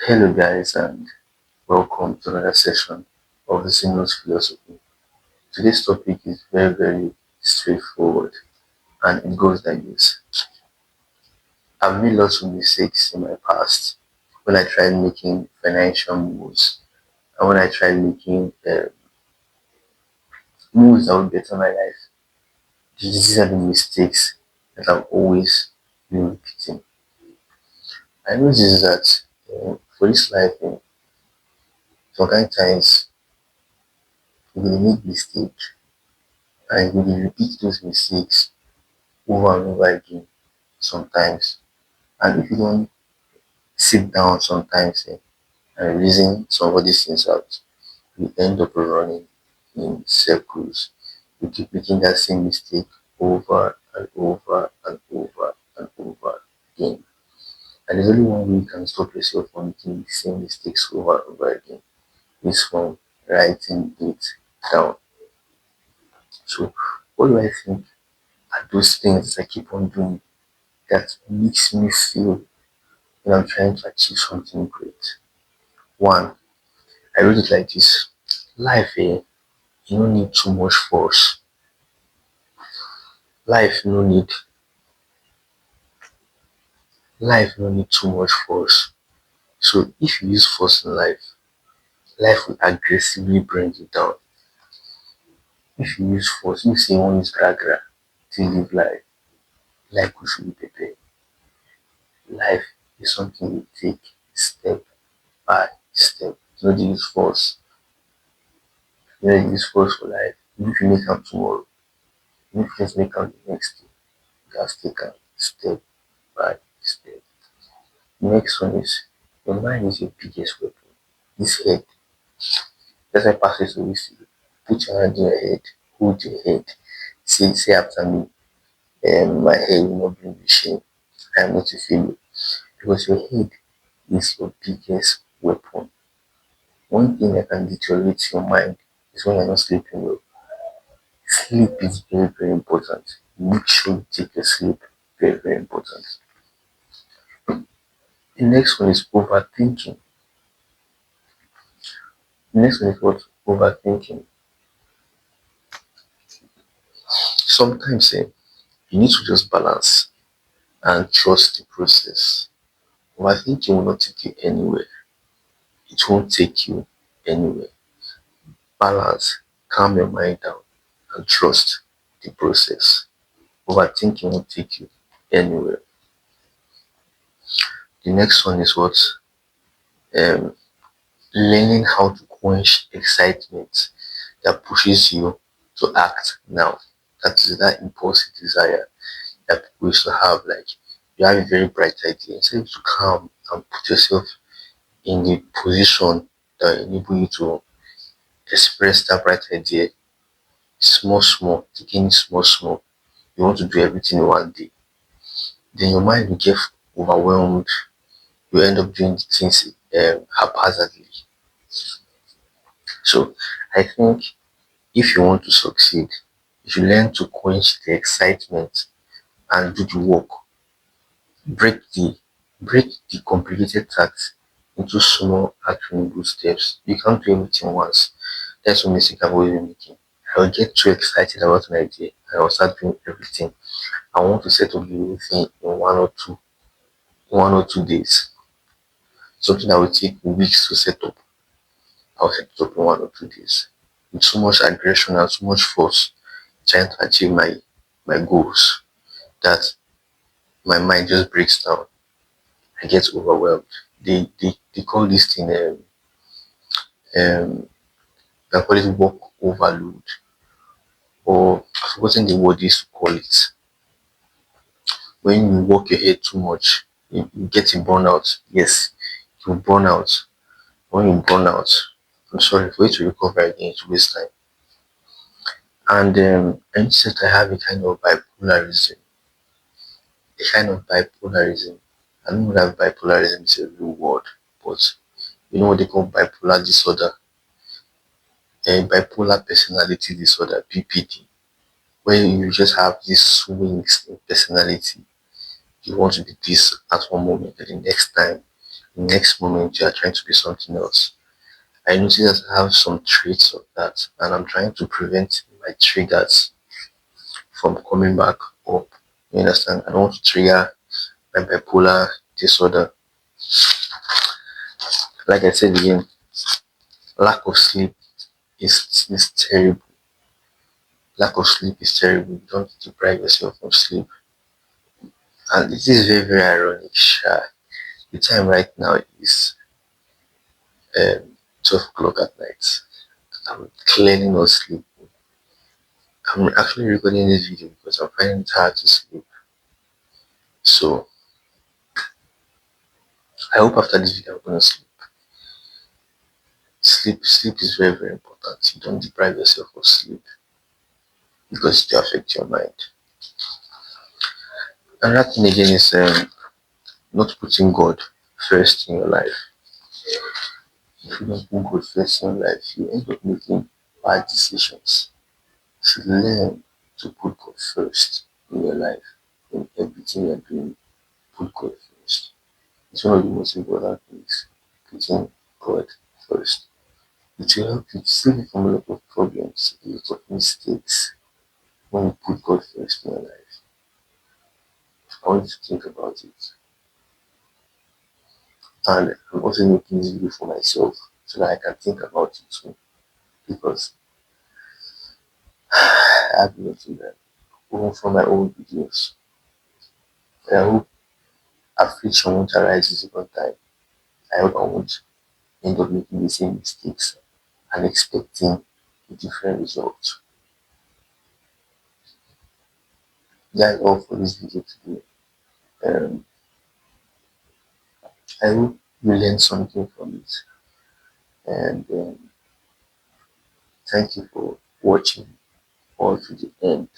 Hello, guys, and welcome to another session of the Sinus Philosophy. Today's topic is very straightforward, and it goes like this. I've made lots of mistakes in my past when I tried making financial moves and when I tried making moves that would better my life. These are the mistakes that I've always been repeating. I noticed that for this life, sometimes you will make mistakes and you will repeat those mistakes over and over again sometimes. And if you don't sit down sometimes and reason some of these things out, you end up running in circles. You keep making that same mistake over and over and over and over again. And there's only one way you can stop yourself from making the same mistakes over and over again is from writing it down. So what do I think are those things that I keep on doing that makes me feel when I'm trying to achieve something great? One, I wrote it like this. Life, you don't need too much force. Life no need life no need too much force. So if you use force in life, life will aggressively bring you down. If you use force, you say one use gragra to live life, life will should be prepared. Life is something you take step by step. You don't use force. You don't use force for life. If you make am tomorrow, if you just make am the next day, you have to take am step by step. Next one is your mind is your biggest weapon. This head, that's why pastors always say, put your hand in your head, hold your head, say after me, my head will not bring you shame. I am not a failure. Because your head is your biggest weapon. One thing that can deteriorate your mind is when you're not sleeping well. Sleep is very important. Make sure you take your sleep very important. The next one is overthinking. The next one is what? Overthinking. Sometimes you need to just balance and trust the process. Overthinking will not take you anywhere. It won't take you anywhere. Balance, calm your mind down, and trust the process. Overthinking won't take you anywhere. The next one is what? Um, Learning how to quench excitement that pushes you to act now. That is that impulsive desire that people used to have. Like you have a very bright idea, instead to calm and put yourself in the position that enable you to express that bright idea small, taking it small. You want to do everything in one day. Then your mind will get overwhelmed. You end up doing the things haphazardly. So I think if you want to succeed, you should learn to quench the excitement and do the work. Break the break the complicated tasks into small actionable steps. You can't do everything once. That's one mistake I've always been making. I will get too excited about an idea and I will start doing everything. I want to set up the whole thing in 1 or 2 days. Something that will take weeks to set up, I'll set it up in 1 or 2 days. With so much aggression and so much force, trying to achieve my goals, that my mind just breaks down. I get overwhelmed. They call this thing they call it work overload, or I've forgotten the word they used to call it. When you work your head too much, you get a burnout. Yes, you burn out. When you burn out, I'm sorry, for you to recover again, it will waste time. And said I have a kind of bipolarism. A kind of bipolarism. I don't know that bipolarism is a real word, but you know what they call bipolar disorder, bipolar personality disorder, BPD, where you just have these swings in personality. You want to be this at one moment, and the next time The next moment you are trying to be something else. I notice that I have some traits of that, and I'm trying to prevent my triggers from coming back up. You understand? I don't want to trigger my bipolar disorder. Like I said again, lack of sleep is terrible. Lack of sleep is terrible. Don't deprive yourself of sleep. And it is very, very ironic. Sha. The time right now is 12 o'clock at night. I'm clearly not sleeping. I'm actually recording this video because I'm finding it hard to sleep. So I hope after this video I'm gonna sleep. Sleep is very, very important. You don't deprive yourself of sleep because it will affect your mind. Another thing again is not putting God first in your life. If you don't put God first in your life, you end up making bad decisions. You should learn to put God first in your life. In everything you're doing, put God first. It's one of the most important things. Putting God first. It will help you save you from a lot of problems, a lot of mistakes when you put God first in your life. I want you to think about it. And I'm also making this video for myself so that I can think about it too. Because I have noticed that even from my own videos, I hope affliction won't arise the second time. I hope I won't end up making the same mistakes and expecting a different result. That's all for this video today. Um, I hope you learned something from it. And thank you for watching all to the end.